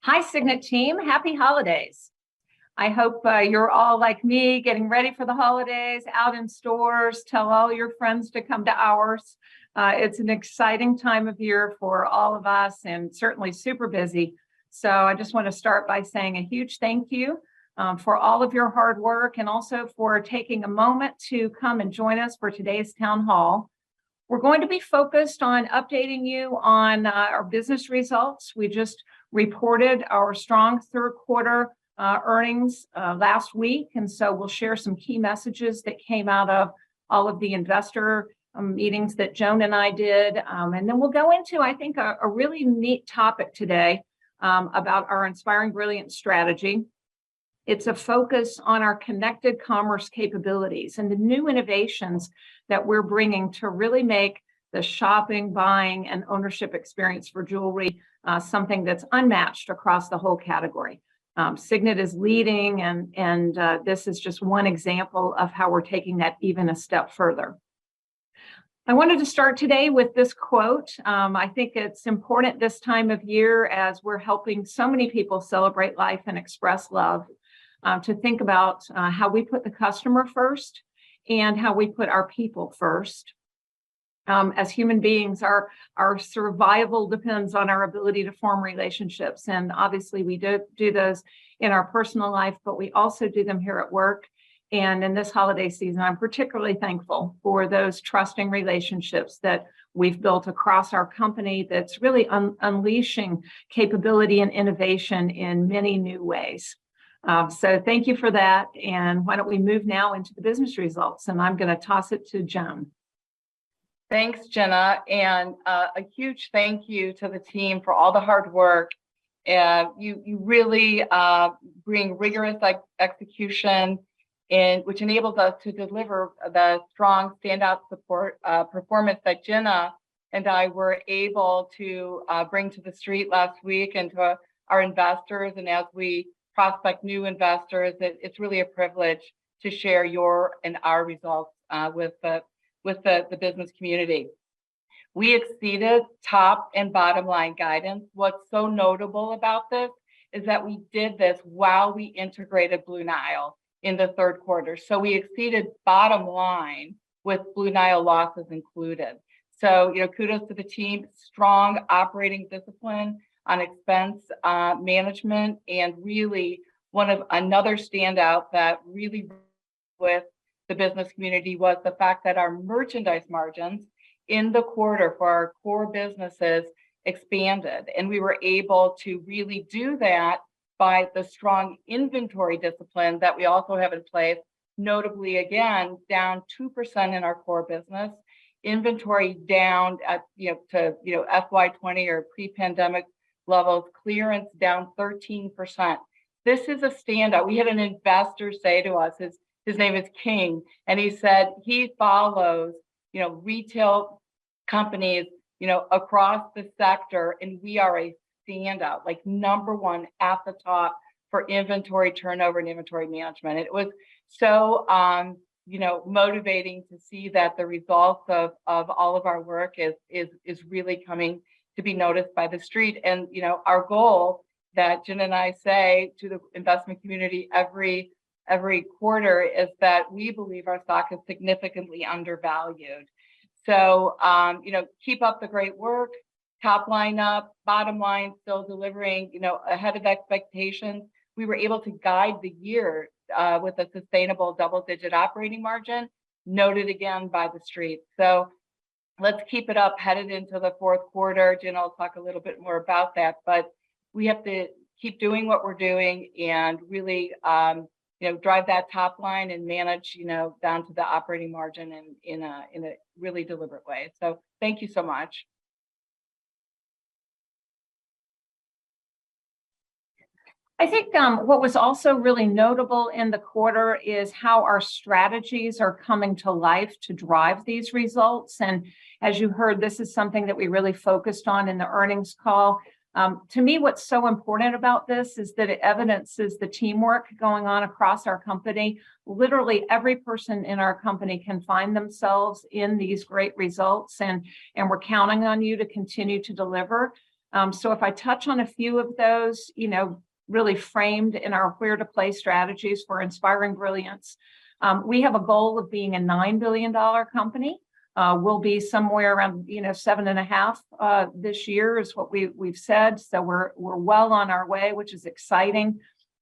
Hi, Signet team. Happy holidays. I hope you're all like me, getting ready for the holidays, out in stores. Tell all your friends to come to ours. It's an exciting time of year for all of us and certainly super busy. So I just want to start by saying a huge thank you for all of your hard work and also for taking a moment to come and join us for today's town hall. We're going to be focused on updating you on our business results. We just reported our strong third quarter earnings last week. And so we'll share some key messages that came out of all of the investor meetings that Joan and I did. And then we'll go into, I think, a really neat topic today about our Inspiring Brilliance strategy. It's a focus on our connected commerce capabilities and the new innovations that we're bringing to really make the shopping, buying, and ownership experience for jewelry something that's unmatched across the whole category. Signet is leading, and this is just one example of how we're taking that even a step further. I wanted to start today with this quote. I think it's important this time of year as we're helping so many people celebrate life and express love to think about how we put the customer first and how we put our people first. As human beings, our survival depends on our ability to form relationships. And obviously we do those in our personal life, but we also do them here at work. And in this holiday season, I'm particularly thankful for those trusting relationships that we've built across our company that's really unleashing capability and innovation in many new ways. So thank you for that. And why don't we move now into the business results? And I'm going to toss it to Joan. Thanks, Jenna, and a huge thank you to the team for all the hard work. You really bring rigorous execution, which enables us to deliver the strong standout support performance that Jenna and I were able to bring to the street last week and to our investors. And as we prospect new investors, it's really a privilege to share your and our results with the business community. We exceeded top and bottom line guidance. What's so notable about this is that we did this while we integrated Blue Nile in the third quarter. So we exceeded bottom line with Blue Nile losses included. So, kudos to the team, strong operating discipline on expense management, and really another standout that really with the business community was the fact that our merchandise margins in the quarter for our core businesses expanded. And we were able to really do that by the strong inventory discipline that we also have in place, notably, again, down 2% in our core business, inventory down to FY20 or pre-pandemic levels, clearance down 13%. This is a standout. We had an investor say to us, his name is King, and he said he follows, retail companies, across the sector, and we are a standout, like number one at the top for inventory turnover and inventory management. It was so, motivating to see that the results of all of our work is really coming to be noticed by the street. And, our goal that Jen and I say to the investment community every quarter is that we believe our stock is significantly undervalued. So, keep up the great work, top line up, bottom line still delivering, ahead of expectations. We were able to guide the year with a sustainable double-digit operating margin, noted again by the street. So let's keep it up headed into the fourth quarter. Jen will talk a little bit more about that, but we have to keep doing what we're doing and really drive that top line and manage, down to the operating margin in a really deliberate way. So thank you so much. I think what was also really notable in the quarter is how our strategies are coming to life to drive these results. And as you heard, this is something that we really focused on in the earnings call. To me, what's so important about this is that it evidences the teamwork going on across our company. Literally every person in our company can find themselves in these great results, and we're counting on you to continue to deliver. So if I touch on a few of those, really framed in our where to play strategies for inspiring brilliance, we have a goal of being a $9 billion company. We'll be somewhere around, 7.5 this year is what we've said. So we're well on our way, which is exciting.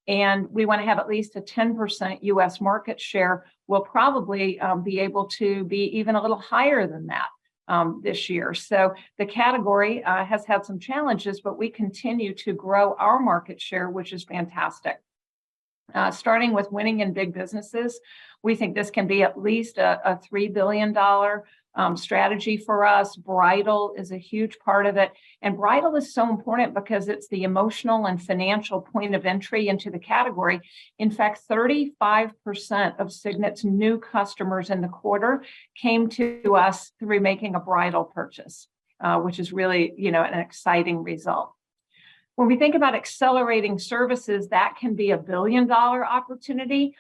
And we want to have at least a 10% US market share. We'll probably be able to be even a little higher than that this year. So the category has had some challenges, but we continue to grow our market share, which is fantastic. Starting with winning in big businesses, we think this can be at least a $3 billion strategy for us. Bridal is a huge part of it. And bridal is so important because it's the emotional and financial point of entry into the category. In fact, 35% of Signet's new customers in the quarter came to us through making a bridal purchase, which is really, an exciting result. When we think about accelerating services, that can be a $1 billion opportunity.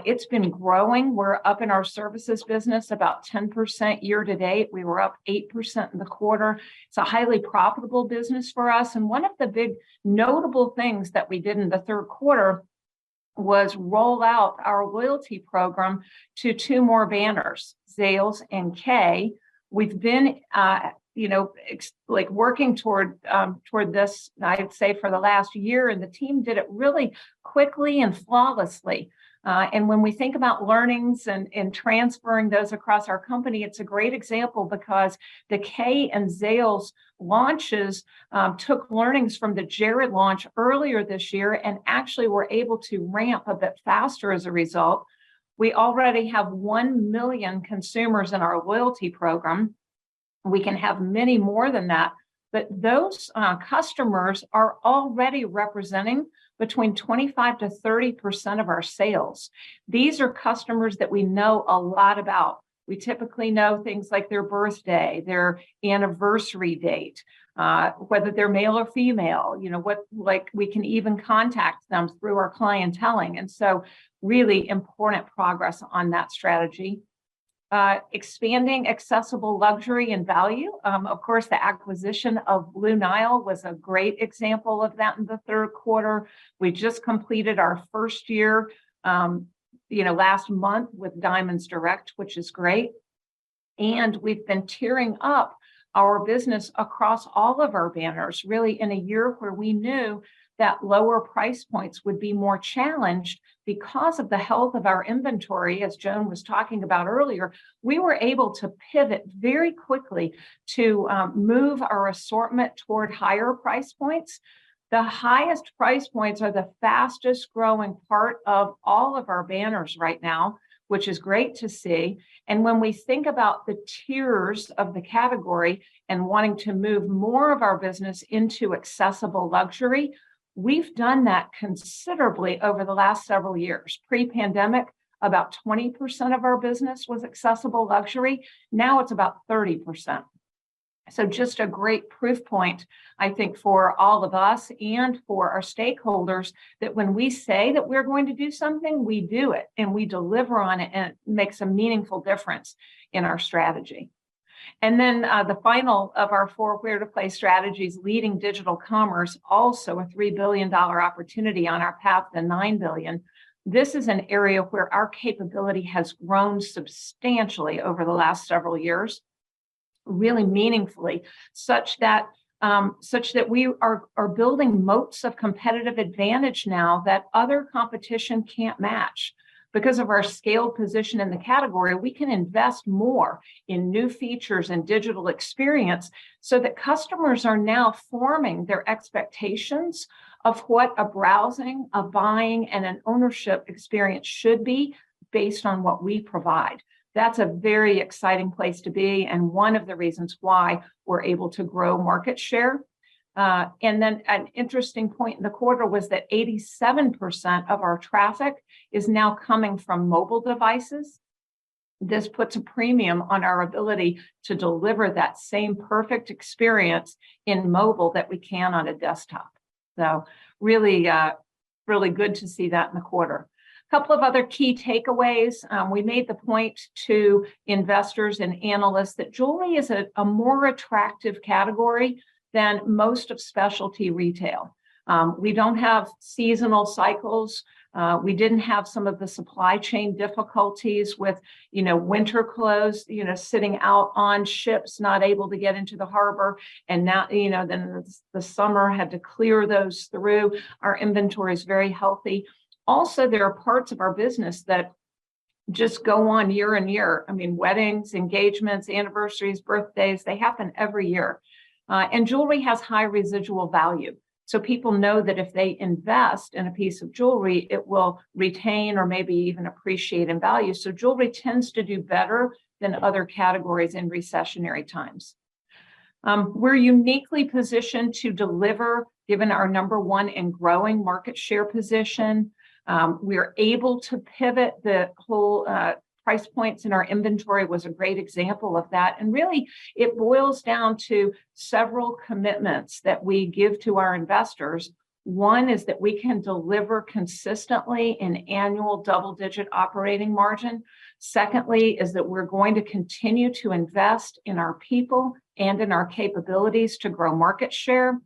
It's been growing. We're up in our services business about 10% year to date. We were up 8% in the quarter. It's a highly profitable business for us. And one of the big notable things that we did in the third quarter was roll out our loyalty program to 2 more banners, Zales and Kay. We've been working toward this, I'd say, for the last year, and the team did it really quickly and flawlessly. And when we think about learnings and transferring those across our company, it's a great example because the Kay and Zales launches took learnings from the Jared launch earlier this year and actually were able to ramp a bit faster as a result. We already have 1 million consumers in our loyalty program. We can have many more than that, but those customers are already representing between 25 to 30% of our sales. These are customers that we know a lot about. We typically know things like their birthday, their anniversary date, whether they're male or female, we can even contact them through our clienteling. And so really important progress on that strategy. Expanding accessible luxury and value. Of course, the acquisition of Blue Nile was a great example of that in the third quarter. We just completed our first year, last month with Diamonds Direct, which is great. And we've been tiering up our business across all of our banners, really in a year where we knew that lower price points would be more challenged because of the health of our inventory, as Joan was talking about earlier. We were able to pivot very quickly to move our assortment toward higher price points. The highest price points are the fastest growing part of all of our banners right now, which is great to see. And when we think about the tiers of the category and wanting to move more of our business into accessible luxury, we've done that considerably over the last several years. Pre-pandemic, about 20% of our business was accessible luxury. Now it's about 30%. So just a great proof point, I think, for all of us and for our stakeholders that when we say that we're going to do something, we do it and we deliver on it, and it makes a meaningful difference in our strategy. And then the final of our 4 where to play strategies, leading digital commerce, also a $3 billion opportunity on our path to $9 billion. This is an area where our capability has grown substantially over the last several years, really meaningfully, such that we are building moats of competitive advantage now that other competition can't match. Because of our scaled position in the category, we can invest more in new features and digital experience so that customers are now forming their expectations of what a browsing, a buying, and an ownership experience should be based on what we provide. That's a very exciting place to be, and one of the reasons why we're able to grow market share. And then an interesting point in the quarter was that 87% of our traffic is now coming from mobile devices. This puts a premium on our ability to deliver that same perfect experience in mobile that we can on a desktop. So really, really good to see that in the quarter. A couple of other key takeaways. We made the point to investors and analysts that jewelry is a more attractive category than most of specialty retail. We don't have seasonal cycles. We didn't have some of the supply chain difficulties with, winter clothes, sitting out on ships, not able to get into the harbor. And now, then the summer had to clear those through. Our inventory is very healthy. Also, there are parts of our business that just go on year and year. I mean, weddings, engagements, anniversaries, birthdays, they happen every year. And jewelry has high residual value. So people know that if they invest in a piece of jewelry, it will retain or maybe even appreciate in value. So jewelry tends to do better than other categories in recessionary times. We're uniquely positioned to deliver, given our number one and growing market share position. We're able to pivot. The whole price points in our inventory was a great example of that. And really, it boils down to several commitments that we give to our investors. One is that we can deliver consistently an annual double-digit operating margin. Secondly, is that we're going to continue to invest in our people and in our capabilities to grow market share.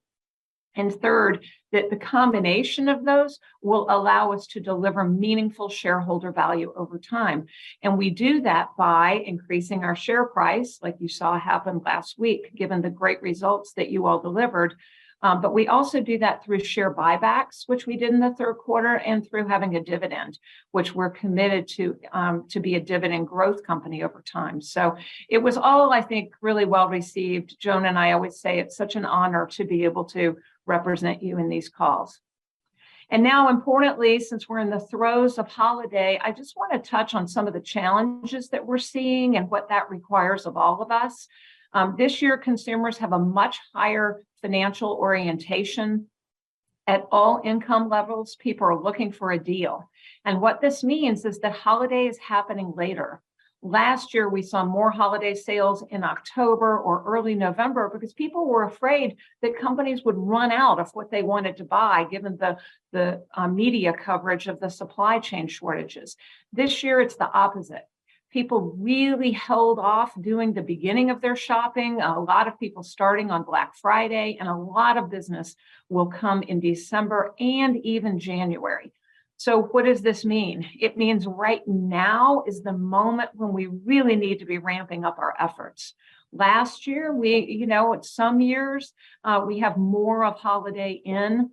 And third, that the combination of those will allow us to deliver meaningful shareholder value over time. And we do that by increasing our share price, like you saw happen last week, given the great results that you all delivered. But we also do that through share buybacks, which we did in the third quarter, and through having a dividend, which we're committed to be a dividend growth company over time. So it was all, I think, really well received. Joan and I always say it's such an honor to be able to represent you in these calls. And now, importantly, since we're in the throes of holiday, I just want to touch on some of the challenges that we're seeing and what that requires of all of us. This year, consumers have a much higher financial orientation. At all income levels, people are looking for a deal. And what this means is that holiday is happening later. Last year, we saw more holiday sales in October or early November because people were afraid that companies would run out of what they wanted to buy, given the media coverage of the supply chain shortages. This year, it's the opposite. People really held off doing the beginning of their shopping. A lot of people starting on Black Friday, and a lot of business will come in December and even January. So what does this mean? It means right now is the moment when we really need to be ramping up our efforts. Last year, some years, we have more of holiday in.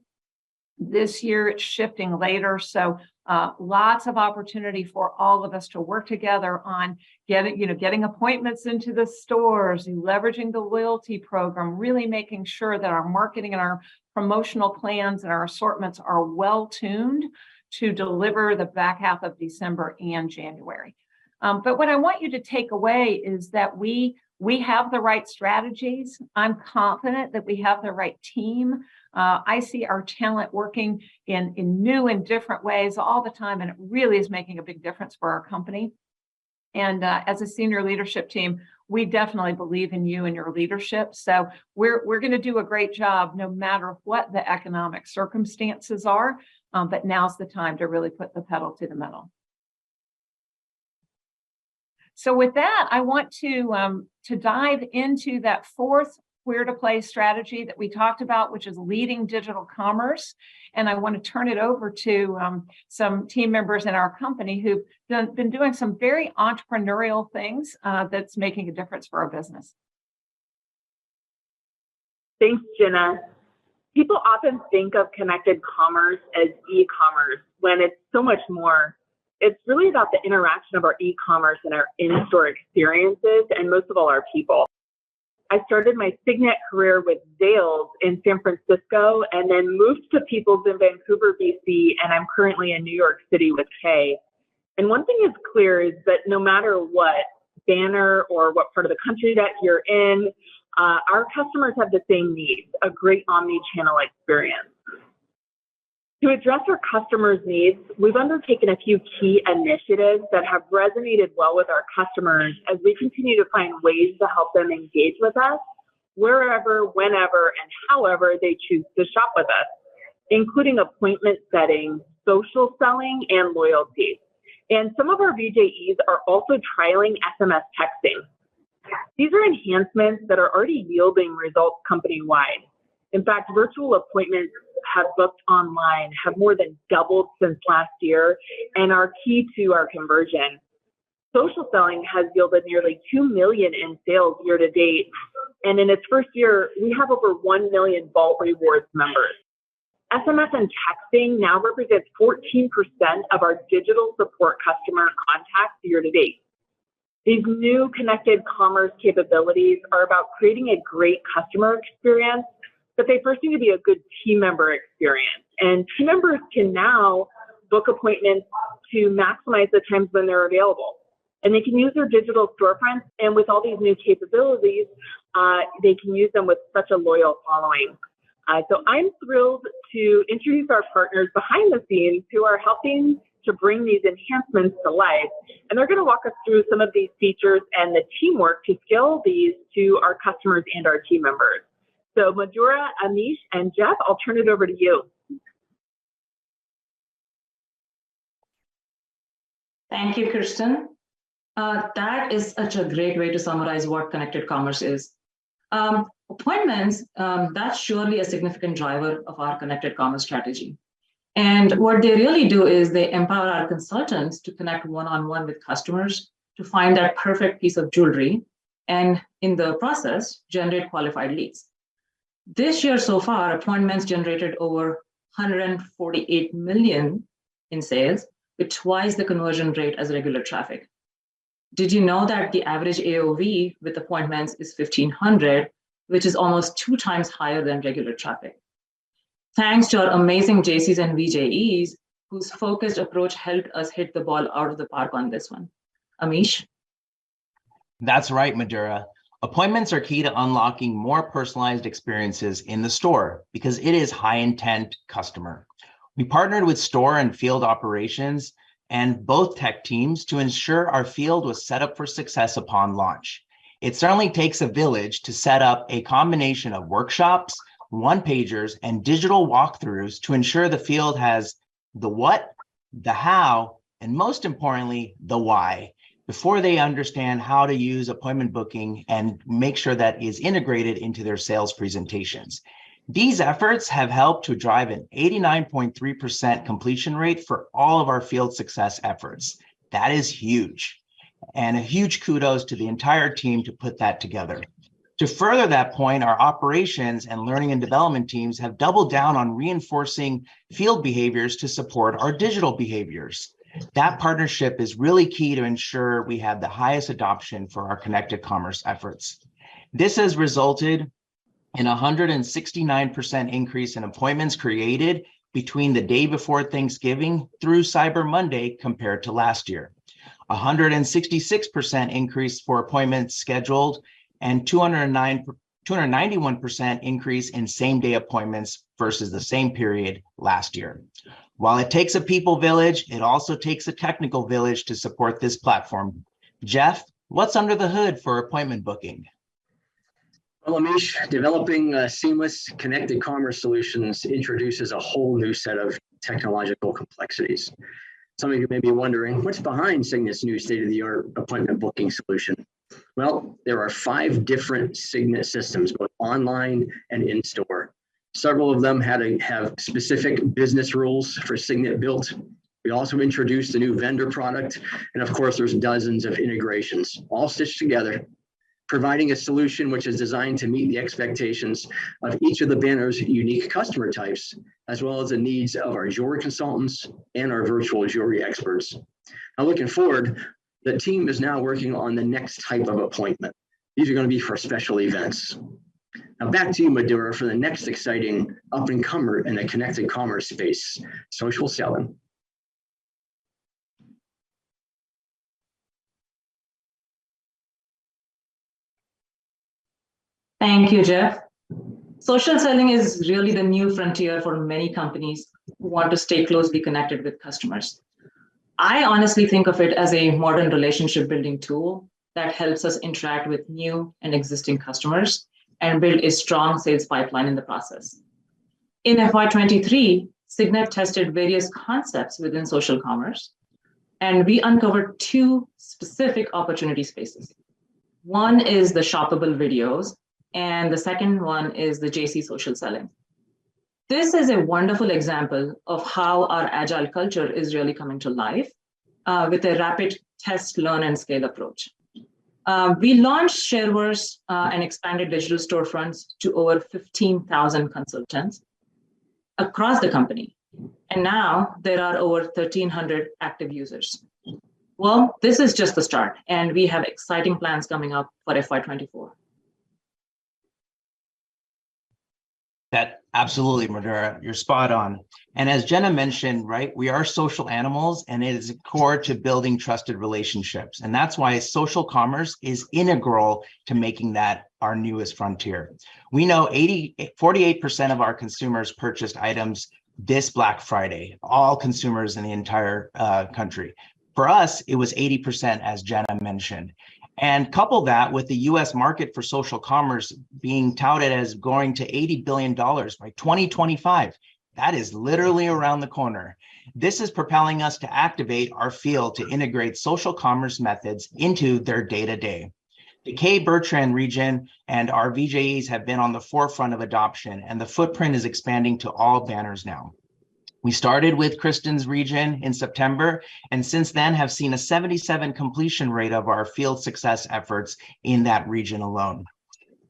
This year, it's shifting later. So lots of opportunity for all of us to work together on getting appointments into the stores, leveraging the loyalty program, really making sure that our marketing and our promotional plans and our assortments are well tuned to deliver the back half of December and January. But what I want you to take away is that we have the right strategies. I'm confident that we have the right team. I see our talent working in new and different ways all the time, and it really is making a big difference for our company. And as a senior leadership team, we definitely believe in you and your leadership. So we're going to do a great job no matter what the economic circumstances are. But now's the time to really put the pedal to the metal. So with that, I want to dive into that fourth where to play strategy that we talked about, which is leading digital commerce. And I want to turn it over to some team members in our company who've been doing some very entrepreneurial things that's making a difference for our business. Thanks, Jenna. People often think of connected commerce as e-commerce when it's so much more. It's really about the interaction of our e-commerce and our in-store experiences, and most of all, our people. I started my Signet career with Zales in San Francisco and then moved to Peoples in Vancouver, BC, and I'm currently in New York City with Kay. And one thing is clear is that no matter what banner or what part of the country that you're in, our customers have the same needs, a great omni-channel experience. To address our customers' needs, we've undertaken a few key initiatives that have resonated well with our customers as we continue to find ways to help them engage with us wherever, whenever, and however they choose to shop with us, including appointment setting, social selling, and loyalty. And some of our VJEs are also trialing SMS texting. These are enhancements that are already yielding results company-wide. In fact, virtual appointments have booked online have more than doubled since last year and are key to our conversion. Social selling has yielded nearly 2 million in sales year to date. And in its first year, we have over 1 million Vault Rewards members. SMS and texting now represents 14% of our digital support customer contacts year to date. These new connected commerce capabilities are about creating a great customer experience, but they first need to be a good team member experience. And team members can now book appointments to maximize the times when they're available. And they can use their digital storefronts, and with all these new capabilities, they can use them with such a loyal following. So I'm thrilled to introduce our partners behind the scenes who are helping to bring these enhancements to life. And they're going to walk us through some of these features and the teamwork to scale these to our customers and our team members. So Madhura, Amish, and Jeff, I'll turn it over to you. Thank you, Kirsten. That is such a great way to summarize what connected commerce is. Appointments, that's surely a significant driver of our connected commerce strategy. And what they really do is they empower our consultants to connect one-on-one with customers to find that perfect piece of jewelry, and in the process, generate qualified leads. This year so far, appointments generated over 148 million in sales, with twice the conversion rate as regular traffic. Did you know that the average AOV with appointments is 1,500, which is almost 2 times higher than regular traffic? Thanks to our amazing JCs and VJEs, whose focused approach helped us hit the ball out of the park on this one. Amish? That's right, Madhura. Appointments are key to unlocking more personalized experiences in the store because it is high intent customer. We partnered with store and field operations and both tech teams to ensure our field was set up for success upon launch. It certainly takes a village to set up a combination of workshops, one-pagers, and digital walkthroughs to ensure the field has the what, the how, and most importantly, the why, before they understand how to use appointment booking and make sure that is integrated into their sales presentations. These efforts have helped to drive an 89.3% completion rate for all of our field success efforts. That is huge. And a huge kudos to the entire team to put that together. To further that point, our operations and learning and development teams have doubled down on reinforcing field behaviors to support our digital behaviors. That partnership is really key to ensure we have the highest adoption for our connected commerce efforts. This has resulted in a 169% increase in appointments created between the day before Thanksgiving through Cyber Monday compared to last year. 166% increase for appointments scheduled and 291% increase in same-day appointments versus the same period last year. While it takes a people village, it also takes a technical village to support this platform. Jeff, what's under the hood for appointment booking? Well, Amish, developing seamless connected commerce solutions introduces a whole new set of technological complexities. Some of you may be wondering, what's behind Signet's new state-of-the-art appointment booking solution? Well, there are 5 different Signet systems, both online and in-store. Several of them had to have specific business rules for Signet built. We also introduced a new vendor product, and of course, there's dozens of integrations, all stitched together, providing a solution which is designed to meet the expectations of each of the banner's unique customer types, as well as the needs of our jewelry consultants and our virtual jewelry experts. Now, looking forward, the team is now working on the next type of appointment. These are going to be for special events. Now, back to you, Madhura, for the next exciting up-and-comer in the connected commerce space, social selling. Thank you, Jeff. Social selling is really the new frontier for many companies who want to stay closely connected with customers. I honestly think of it as a modern relationship building tool that helps us interact with new and existing customers and build a strong sales pipeline in the process. In FY23, Signet tested various concepts within social commerce, and we uncovered 2 specific opportunity spaces. One is the shoppable videos, and the second one is the JC social selling. This is a wonderful example of how our agile culture is really coming to life with a rapid test, learn, and scale approach. We launched Shareverse and expanded digital storefronts to over 15,000 consultants across the company. And now there are over 1,300 active users. Well, this is just the start, and we have exciting plans coming up for FY24. That absolutely, Madhura, you're spot on. And as Jenna mentioned, right, we are social animals, and it is core to building trusted relationships. And that's why social commerce is integral to making that our newest frontier. We know 48% of our consumers purchased items this Black Friday, all consumers in the entire country. For us, it was 80%, as Jenna mentioned. And couple that with the US market for social commerce being touted as going to $80 billion by 2025. That is literally around the corner. This is propelling us to activate our field to integrate social commerce methods into their day-to-day. The K-Bertrand region and our VJEs have been on the forefront of adoption, and the footprint is expanding to all banners now. We started with Kristen's region in September, and since then have seen a 77% completion rate of our field success efforts in that region alone.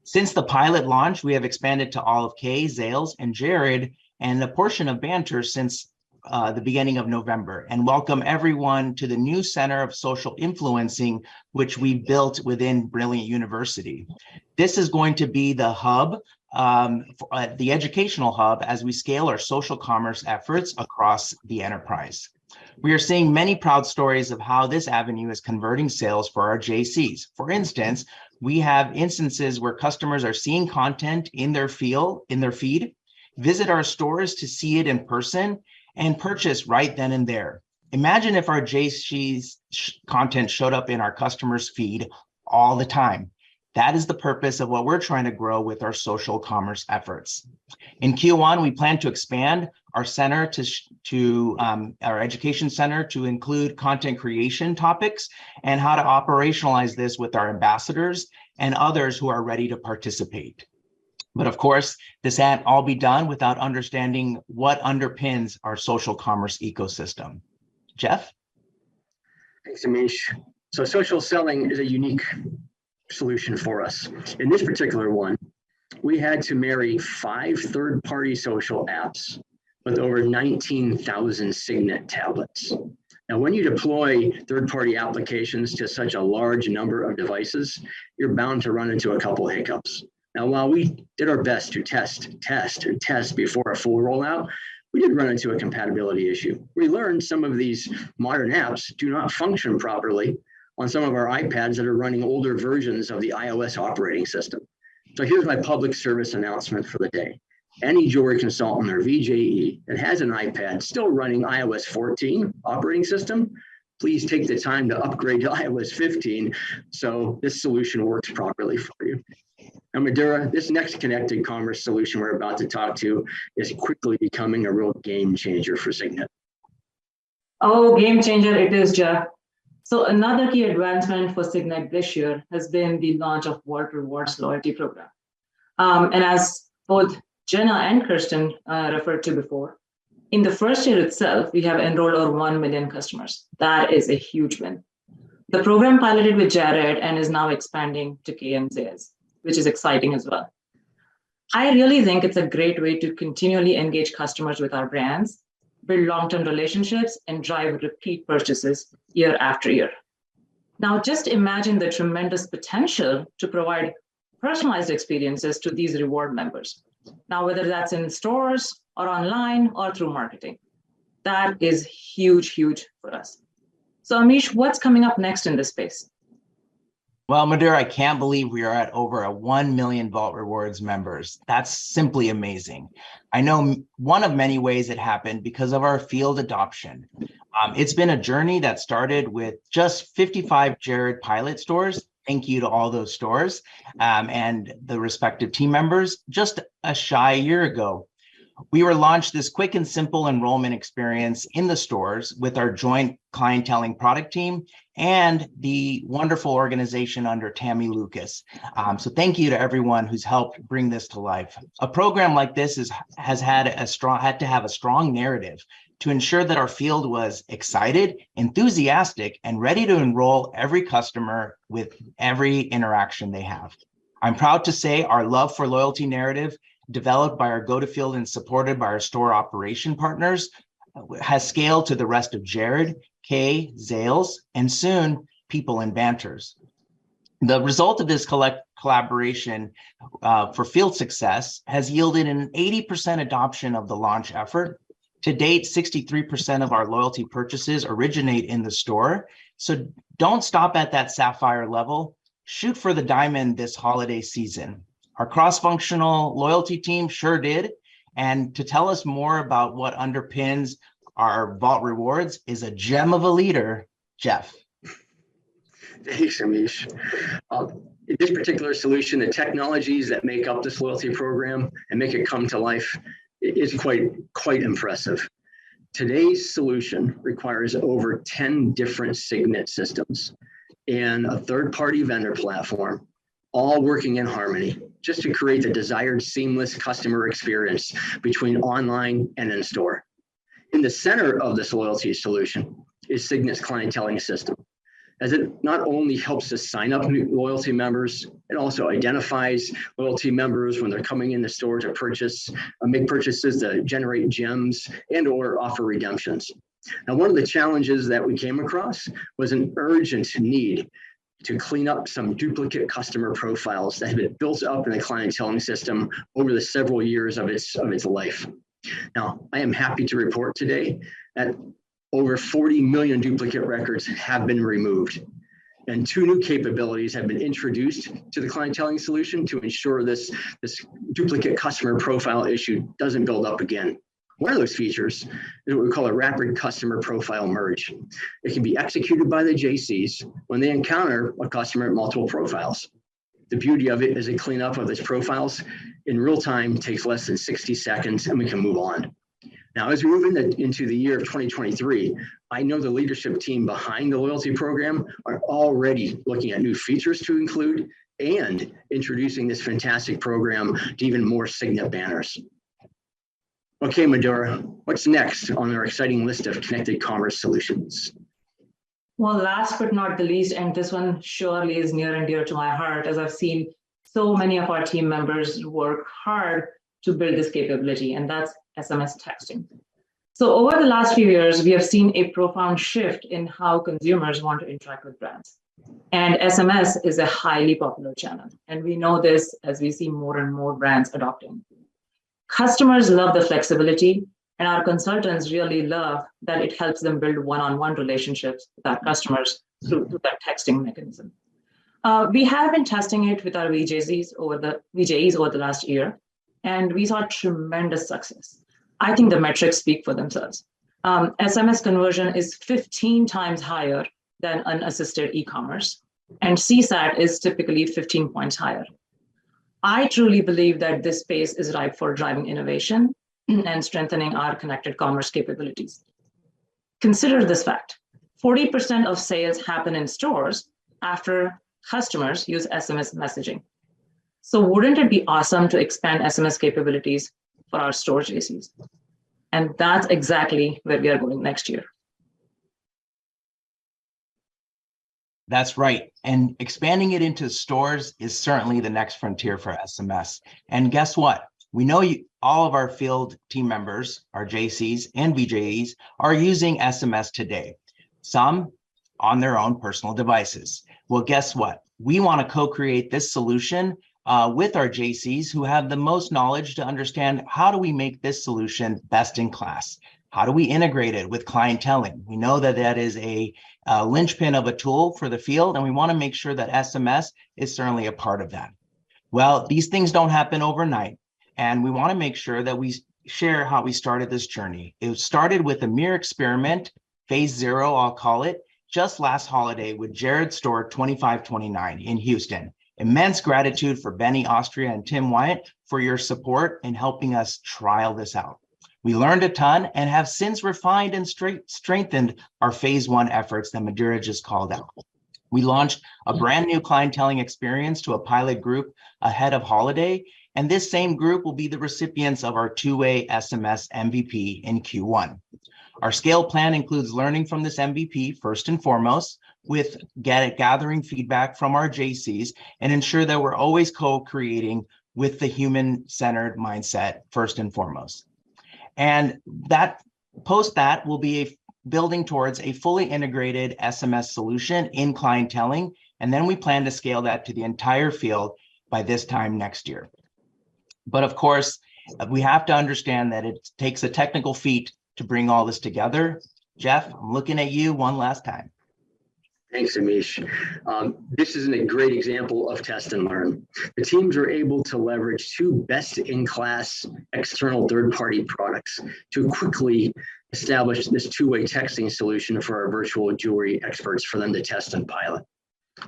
Since the pilot launch, we have expanded to all of Kay, Zales, and Jared, and a portion of Banter since the beginning of November, and welcome everyone to the new Center of Social Influencing, which we built within Brilliant University. This is going to be the hub, the educational hub, as we scale our social commerce efforts across the enterprise. We are seeing many proud stories of how this avenue is converting sales for our JCs. For instance, we have instances where customers are seeing content in their feed, visit our stores to see it in person, and purchase right then and there. Imagine if our JC's content showed up in our customers' feed all the time. That is the purpose of what we're trying to grow with our social commerce efforts. In Q1, we plan to expand our center to our education center to include content creation topics and how to operationalize this with our ambassadors and others who are ready to participate. But of course, this can't all be done without understanding what underpins our social commerce ecosystem. Jeff? Thanks, Amish. So social selling is a unique solution for us. In this particular one, we had to marry 5 third-party social apps with over 19,000 Signet tablets. Now, when you deploy third-party applications to such a large number of devices, you're bound to run into a couple of hiccups. Now, while we did our best to test before a full rollout, we did run into a compatibility issue. We learned some of these modern apps do not function properly on some of our iPads that are running older versions of the iOS operating system. So here's my public service announcement for the day. Any jewelry consultant or VJE that has an iPad still running iOS 14 operating system, please take the time to upgrade to iOS 15 so this solution works properly for you. Now, Madhura, this next connected commerce solution we're about to talk to is quickly becoming a real game changer for Signet. Oh, game changer it is, Jeff. So another key advancement for Signet this year has been the launch of Vault Rewards loyalty program. And as both Jenna and Kirsten referred to before, in the first year itself, we have enrolled over 1 million customers. That is a huge win. The program piloted with Jared and is now expanding to Kay and Zales, which is exciting as well. I really think it's a great way to continually engage customers with our brands, build long-term relationships, and drive repeat purchases year after year. Now, just imagine the tremendous potential to provide personalized experiences to these reward members. Now, whether that's in stores or online or through marketing, that is huge, huge for us. So Amish, what's coming up next in this space? Well, Madhura, I can't believe we are at over 1 million Vault Rewards members. That's simply amazing. I know one of many ways it happened because of our field adoption. It's been a journey that started with just 55 Jared pilot stores. Thank you to all those stores and the respective team members just a shy year ago. We were launched this quick and simple enrollment experience in the stores with our joint clienteling product team and the wonderful organization under Tammy Lucas. So thank you to everyone who's helped bring this to life. A program like this had to have a strong narrative to ensure that our field was excited, enthusiastic, and ready to enroll every customer with every interaction they have. I'm proud to say our love for loyalty narrative, developed by our go-to-field and supported by our store operation partners, has scaled to the rest of Jared, Kay, Zales, and soon People and Banters. The result of this collaboration for field success has yielded an 80% adoption of the launch effort. To date, 63% of our loyalty purchases originate in the store. So don't stop at that sapphire level. Shoot for the diamond this holiday season. Our cross-functional loyalty team sure did. And to tell us more about what underpins our Vault rewards is a gem of a leader, Jeff. Thanks, Amish. In this particular solution, the technologies that make up this loyalty program and make it come to life is quite impressive. Today's solution requires over 10 different Signet systems and a third-party vendor platform, all working in harmony just to create the desired seamless customer experience between online and in-store. In the center of this loyalty solution is Signet's clienteling system, as it not only helps us sign up new loyalty members, it also identifies loyalty members when they're coming in the store to make purchases to generate gems and or offer redemptions. Now, one of the challenges that we came across was an urgent need to clean up some duplicate customer profiles that have been built up in the clienteling system over the several years of its life. Now, I am happy to report today that over 40 million duplicate records have been removed, and 2 new capabilities have been introduced to the clienteling solution to ensure this duplicate customer profile issue doesn't build up again. One of those features is what we call a rapid customer profile merge. It can be executed by the JCs when they encounter a customer at multiple profiles. The beauty of it is a cleanup of these profiles in real time takes less than 60 seconds and we can move on. Now, as we move into the year of 2023, I know the leadership team behind the loyalty program are already looking at new features to include and introducing this fantastic program to even more Signet banners. Okay, Madura, what's next on our exciting list of connected commerce solutions? Well, last but not the least, and this one surely is near and dear to my heart, as I've seen so many of our team members work hard to build this capability, and that's SMS texting. So over the last few years, we have seen a profound shift in how consumers want to interact with brands. And SMS is a highly popular channel. And we know this as we see more and more brands adopting. Customers love the flexibility, and our consultants really love that it helps them build one-on-one relationships with our customers through that texting mechanism. We have been testing it with our VJs over the last year, and we saw tremendous success. I think the metrics speak for themselves. SMS conversion is 15 times higher than unassisted e-commerce, and CSAT is typically 15 points higher. I truly believe that this space is ripe for driving innovation and strengthening our connected commerce capabilities. Consider this fact: 40% of sales happen in stores after customers use SMS messaging. So wouldn't it be awesome to expand SMS capabilities for our store JCs? And that's exactly where we are going next year. That's right. And expanding it into stores is certainly the next frontier for SMS. And guess what? We know all of our field team members, our JCs and VJEs, are using SMS today, some on their own personal devices. Well, guess what? We want to co-create this solution with our JCs who have the most knowledge to understand how do we make this solution best in class? How do we integrate it with clienteling? We know that that is a linchpin of a tool for the field, and we want to make sure that SMS is certainly a part of that. Well, these things don't happen overnight, and we want to make sure that we share how we started this journey. It started with a mere experiment, phase 0, I'll call it, just last holiday with Jared Store 2529 in Houston. Immense gratitude for Benny Austria and Tim Wyatt for your support in helping us trial this out. We learned a ton and have since refined and strengthened our phase one efforts that Madeira just called out. We launched a brand new clienteling experience to a pilot group ahead of holiday, and this same group will be the recipients of our two-way SMS MVP in Q1. Our scale plan includes learning from this MVP first and foremost, with gathering feedback from our JCs and ensure that we're always co-creating with the human-centered mindset first and foremost. And that post that will be building towards a fully integrated SMS solution in clienteling. And then we plan to scale that to the entire field by this time next year. But of course, we have to understand that it takes a technical feat to bring all this together. Jeff, I'm looking at you one last time. Thanks, Amish. This is a great example of test and learn. The teams were able to leverage two best-in-class external third-party products to quickly establish this two-way texting solution for our virtual jewelry experts for them to test and pilot.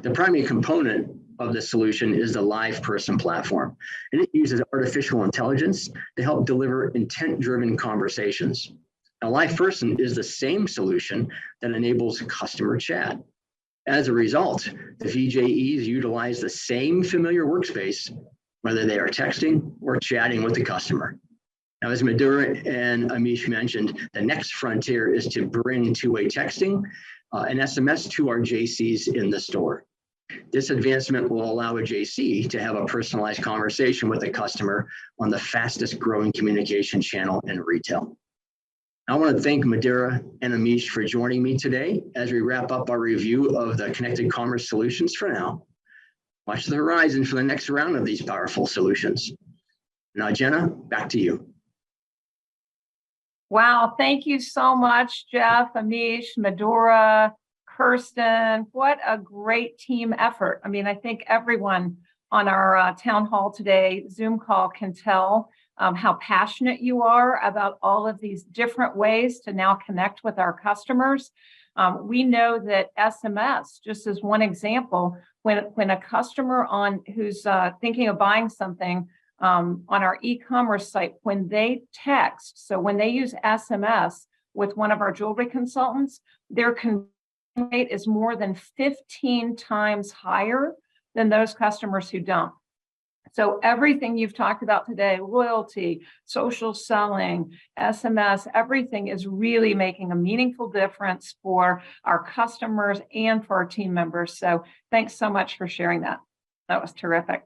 The primary component of the solution is the live person platform, and it uses artificial intelligence to help deliver intent-driven conversations. A live person is the same solution that enables customer chat. As a result, the VJEs utilize the same familiar workspace, whether they are texting or chatting with the customer. Now, as Madeira and Amish mentioned, the next frontier is to bring two-way texting and SMS to our JCs in the store. This advancement will allow a JC to have a personalized conversation with a customer on the fastest growing communication channel in retail. I want to thank Madeira and Amish for joining me today as we wrap up our review of the connected commerce solutions for now. Watch the horizon for the next round of these powerful solutions. Now, Jenna, back to you. Wow, thank you so much, Jeff, Amish, Madeira, Kirsten. What a great team effort. I mean, I think everyone on our town hall today Zoom call can tell how passionate you are about all of these different ways to now connect with our customers. We know that SMS, just as one example, when a customer who's thinking of buying something on our e-commerce site, when they text, so when they use SMS with one of our jewelry consultants, their conversion rate is more than 15 times higher than those customers who don't. So everything you've talked about today, loyalty, social selling, SMS, everything is really making a meaningful difference for our customers and for our team members. So thanks so much for sharing that. That was terrific.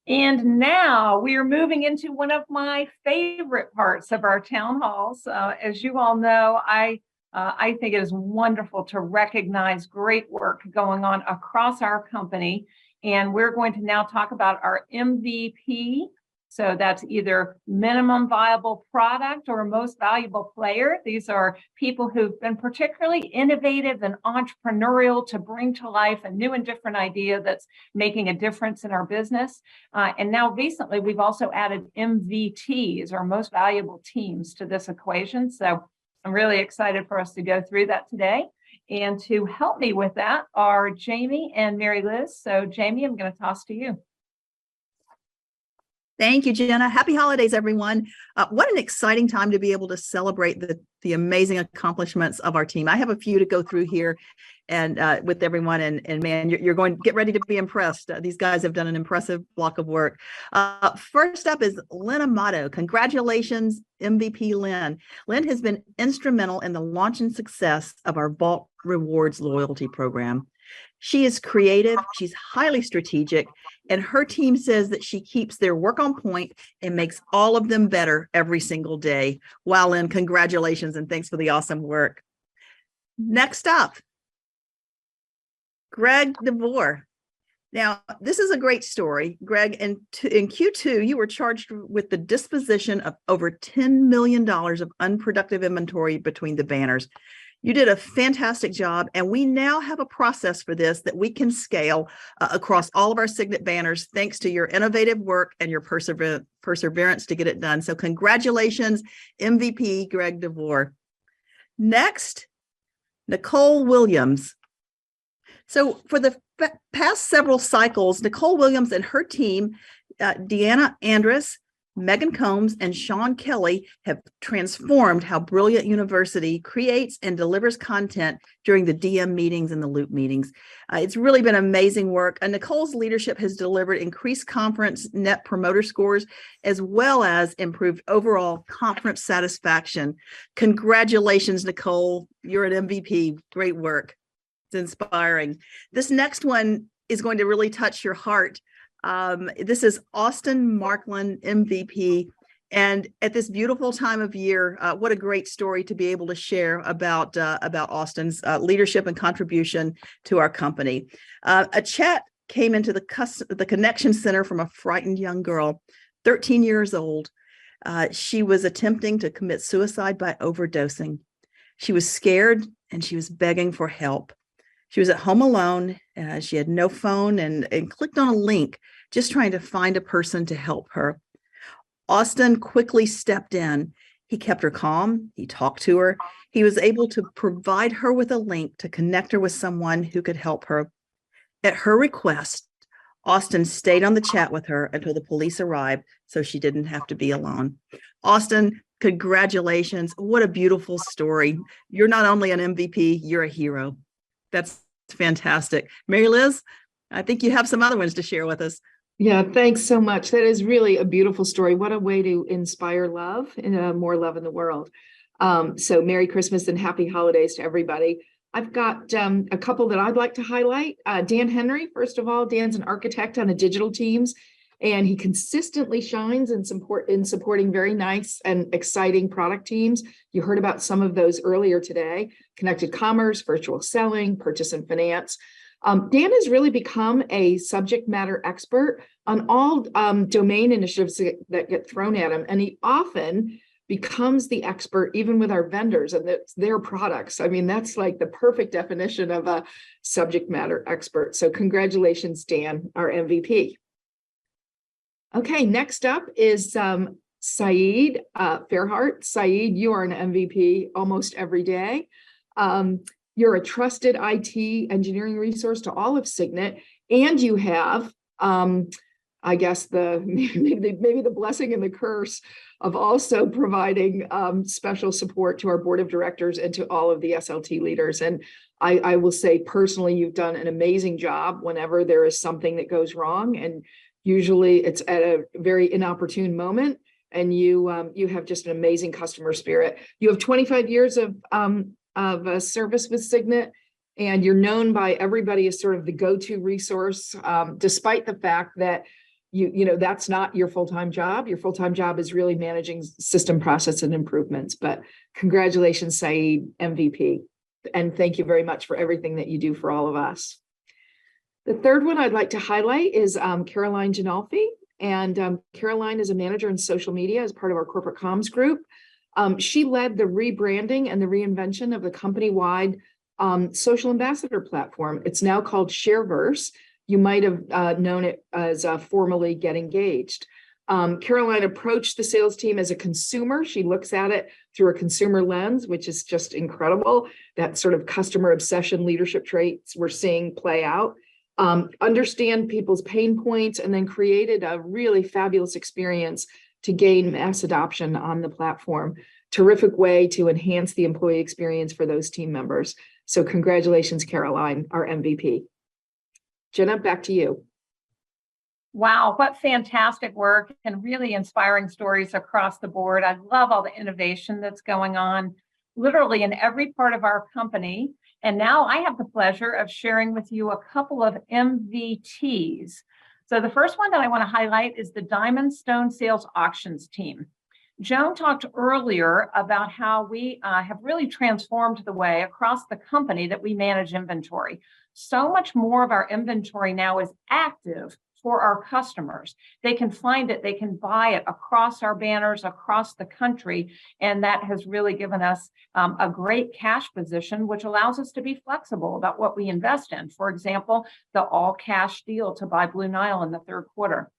And now we are moving into one of my favorite parts of our town halls. As you all know, I think it is wonderful to recognize great work going on across our company. And we're going to now talk about our MVP. So that's either minimum viable product or most valuable player. These are people who've been particularly innovative and entrepreneurial to bring to life a new and different idea that's making a difference in our business. And now recently, we've also added MVTs, or most valuable teams, to this equation. So I'm really excited for us to go through that today. And to help me with that are Jamie and Mary Liz. So Jamie, I'm going to toss to you. Thank you, Jenna. Happy holidays, everyone. What an exciting time to be able to celebrate the amazing accomplishments of our team. I have a few to go through here and with everyone, and man, you're going to get ready to be impressed. These guys have done an impressive block of work. First up is Lynn Amato. Congratulations, MVP Lynn. Lynn has been instrumental in the launch and success of our Vault Rewards loyalty program. She is creative, she's highly strategic, and her team says that she keeps their work on point and makes all of them better every single day. Wow, Lynn, congratulations and thanks for the awesome work. Next up, Greg DeVore. Now, this is a great story. Greg, in Q2, you were charged with the disposition of over $10 million of unproductive inventory between the banners. You did a fantastic job, and we now have a process for this that we can scale across all of our Signet banners, thanks to your innovative work and your perseverance to get it done. So congratulations, MVP Greg DeVore. Next, Nicole Williams. So for the past several cycles, Nicole Williams and her team, Deanna Andrus, Megan Combs, and Sean Kelly have transformed how Brilliant University creates and delivers content during the DM meetings and the Loop meetings. It's really been amazing work. And Nicole's leadership has delivered increased conference net promoter scores, as well as improved overall conference satisfaction. Congratulations, Nicole. You're an MVP. Great work. It's inspiring. This next one is going to really touch your heart. This is Austin Markland, MVP. And at this beautiful time of year, what a great story to be able to share about Austin's leadership and contribution to our company. A chat came into the Connection Center from a frightened young girl, 13 years old. She was attempting to commit suicide by overdosing. She was scared and she was begging for help. She was at home alone. She had no phone and clicked on a link, just trying to find a person to help her. Austin quickly stepped in. He kept her calm. He talked to her. He was able to provide her with a link to connect her with someone who could help her. At her request, Austin stayed on the chat with her until the police arrived, so she didn't have to be alone. Austin, congratulations. What a beautiful story. You're not only an MVP, you're a hero. That's fantastic. Mary Liz, I think you have some other ones to share with us. Yeah, thanks so much. That is really a beautiful story. What a way to inspire love and more love in the world. So Merry Christmas and Happy Holidays to everybody. I've got a couple that I'd like to highlight. Dan Henry, first of all, Dan's an architect on the digital teams, and he consistently shines in supporting very nice and exciting product teams. You heard about some of those earlier today: connected commerce, virtual selling, purchase and finance. Dan has really become a subject matter expert on all domain initiatives that get thrown at him, and he often becomes the expert even with our vendors and their products. I mean, that's like the perfect definition of a subject matter expert. So congratulations, Dan, our MVP. Okay, next up is Saeed Fairhart. Saeed, you are an MVP almost every day. You're a trusted IT engineering resource to all of Signet, and you have, I guess, maybe the blessing and the curse of also providing special support to our board of directors and to all of the SLT leaders. And I will say personally, you've done an amazing job whenever there is something that goes wrong, and usually it's at a very inopportune moment. And you have just an amazing customer spirit. You have 25 years of service with Signet, and you're known by everybody as sort of the go-to resource, despite the fact that you know that's not your full-time job. Your full-time job is really managing system process and improvements. But congratulations, Saeed, MVP, and thank you very much for everything that you do for all of us. The third one I'd like to highlight is Caroline Ginolfi, and Caroline is a manager in social media as part of our corporate comms group. She led the rebranding and the reinvention of the company-wide social ambassador platform. It's now called Shareverse. You might have known it as formerly Get Engaged. Caroline approached the sales team as a consumer. She looks at it through a consumer lens, which is just incredible. That sort of customer obsession leadership traits we're seeing play out. Understand people's pain points, and then created a really fabulous experience to gain mass adoption on the platform. Terrific way to enhance the employee experience for those team members. So congratulations, Caroline, our MVP. Jenna, back to you. Wow, what fantastic work and really inspiring stories across the board. I love all the innovation that's going on literally in every part of our company. And now I have the pleasure of sharing with you a couple of MVTs. So the first one that I want to highlight is the Diamond Stone Sales Auctions team. Joan talked earlier about how we have really transformed the way across the company that we manage inventory. So much more of our inventory now is active for our customers. They can find it, they can buy it across our banners, across the country, and that has really given us a great cash position, which allows us to be flexible about what we invest in. For example, the all-cash deal to buy Blue Nile in the third quarter.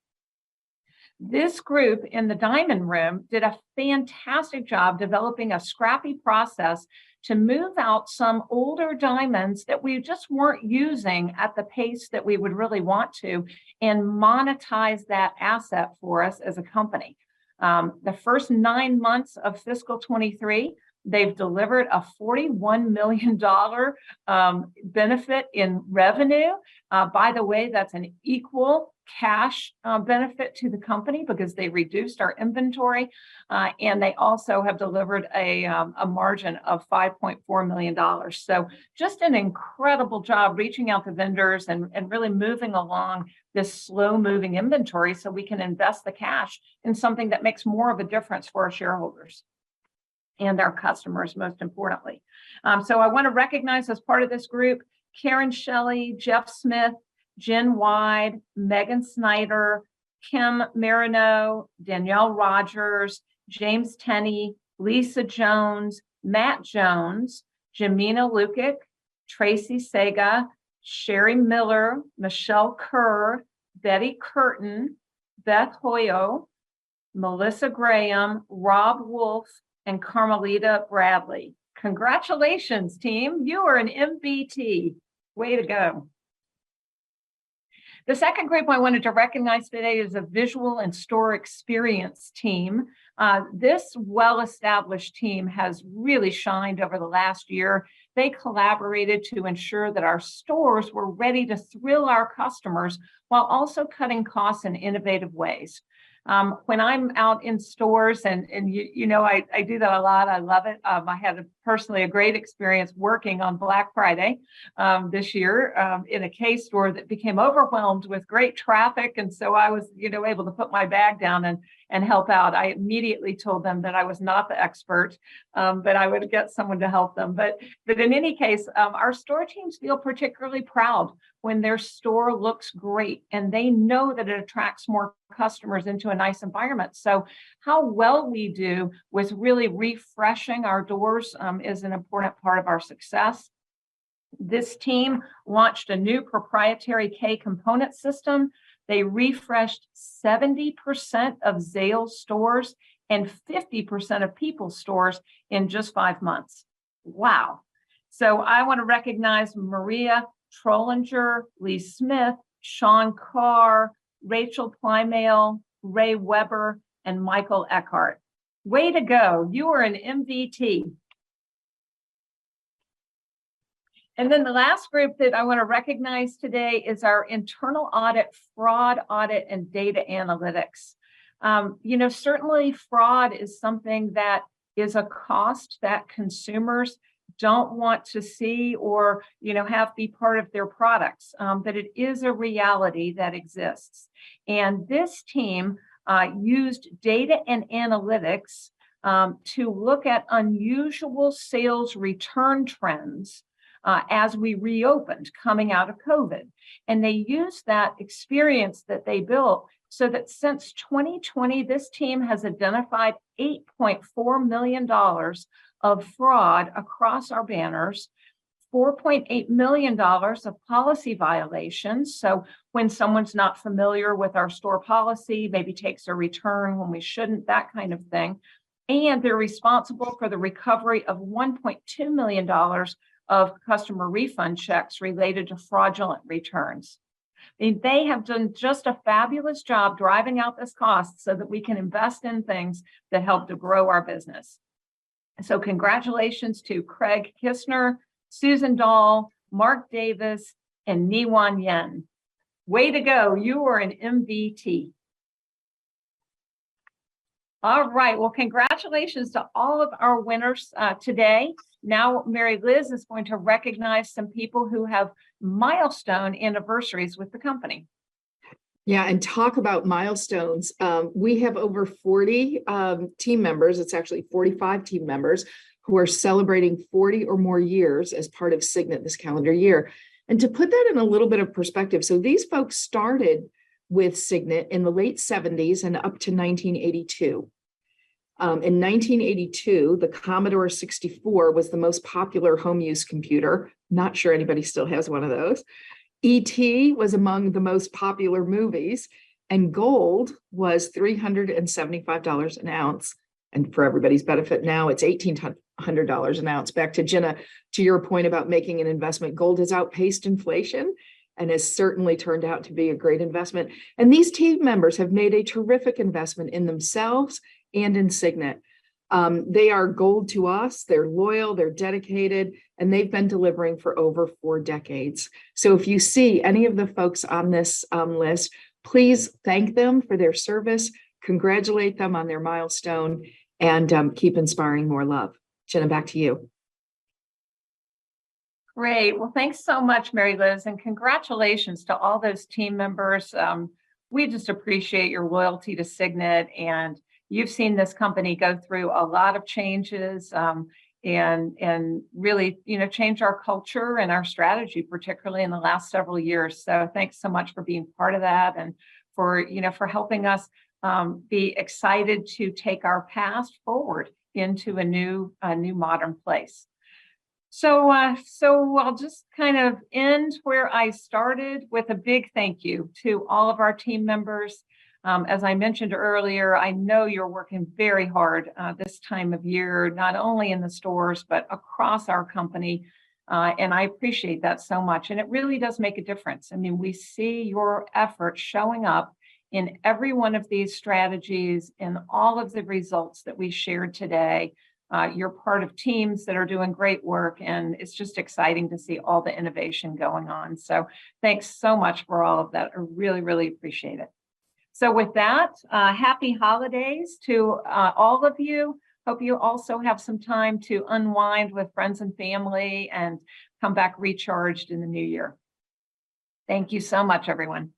This group in the Diamond Room did a fantastic job developing a scrappy process to move out some older diamonds that we just weren't using at the pace that we would really want to, and monetize that asset for us as a company. The first 9 months of fiscal 23, they've delivered a $41 million benefit in revenue. By the way, that's an equal cash benefit to the company because they reduced our inventory, and they also have delivered a margin of $5.4 million. So just an incredible job reaching out to vendors and really moving along this slow moving inventory so we can invest the cash in something that makes more of a difference for our shareholders and our customers, most importantly. So I want to recognize as part of this group, Karen Shelley, Jeff Smith, Jen Wide, Megan Snyder, Kim Marino, Danielle Rogers, James Tenney, Lisa Jones, Matt Jones, Jamina Lukic, Tracy Sega, Sherry Miller, Michelle Kerr, Betty Curtin, Beth Hoyo, Melissa Graham, Rob Wolf, and Carmelita Bradley. Congratulations, team. You are an MBT. Way to go. The second group I wanted to recognize today is a visual and store experience team. This well-established team has really shined over the last year. They collaborated to ensure that our stores were ready to thrill our customers while also cutting costs in innovative ways. When I'm out in stores, and you know, I do that a lot. I love it. I had personally a great experience working on Black Friday this year in a K store that became overwhelmed with great traffic. And so I was, able to put my bag down and help out. I immediately told them that I was not the expert, but I would get someone to help them. But in any case, our store teams feel particularly proud when their store looks great and they know that it attracts more customers into a nice environment. So how well we do with really refreshing our doors is an important part of our success. This team launched a new proprietary K component system. They refreshed 70% of Zales stores and 50% of People's stores in just 5 months. Wow. So I want to recognize Maria Trollinger, Lee Smith, Sean Carr, Rachel Plymale, Ray Weber, and Michael Eckhart. Way to go. You are an MVT. And then the last group that I want to recognize today is our internal audit, fraud audit, and data analytics. Certainly fraud is something that is a cost that consumers don't want to see or, have be part of their products, but it is a reality that exists. And this team used data and analytics to look at unusual sales return trends as we reopened coming out of COVID. And they used that experience that they built so that since 2020, this team has identified $8.4 million of fraud across our banners, $4.8 million of policy violations. So when someone's not familiar with our store policy, maybe takes a return when we shouldn't, that kind of thing. And they're responsible for the recovery of $1.2 million of customer refund checks related to fraudulent returns. They have done just a fabulous job driving out this cost so that we can invest in things that help to grow our business. So congratulations to Craig Kistner, Susan Dahl, Mark Davis, and Niwan Yen. Way to go. You are an MVT. All right. Well, congratulations to all of our winners today. Now, Mary Liz is going to recognize some people who have milestone anniversaries with the company. Yeah, and talk about milestones. We have over 40 team members. It's actually 45 team members who are celebrating 40 or more years as part of Signet this calendar year. And to put that in a little bit of perspective, so these folks started with Signet in the late 70s and up to 1982. In 1982, the Commodore 64 was the most popular home use computer. Not sure anybody still has one of those. E.T. was among the most popular movies, and gold was $375 an ounce. And for everybody's benefit now, it's $1,800 an ounce. Back to Jenna, to your point about making an investment, gold has outpaced inflation and has certainly turned out to be a great investment. And these team members have made a terrific investment in themselves and in Signet. They are gold to us. They're loyal, they're dedicated, and they've been delivering for over 4 decades. So if you see any of the folks on this list, please thank them for their service, congratulate them on their milestone, and keep inspiring more love. Jenna, back to you. Great. Well, thanks so much, Mary Liz, and congratulations to all those team members. We just appreciate your loyalty to Signet, and you've seen this company go through a lot of changes and really, change our culture and our strategy, particularly in the last several years. So thanks so much for being part of that and for helping us be excited to take our past forward into a new modern place. So I'll just kind of end where I started with a big thank you to all of our team members. As I mentioned earlier, I know you're working very hard this time of year, not only in the stores, but across our company. And I appreciate that so much. And it really does make a difference. I mean, we see your effort showing up in every one of these strategies, in all of the results that we shared today. You're part of teams that are doing great work, and it's just exciting to see all the innovation going on. So thanks so much for all of that. I really, really appreciate it. So with that, happy holidays to all of you. Hope you also have some time to unwind with friends and family and come back recharged in the new year. Thank you so much, everyone.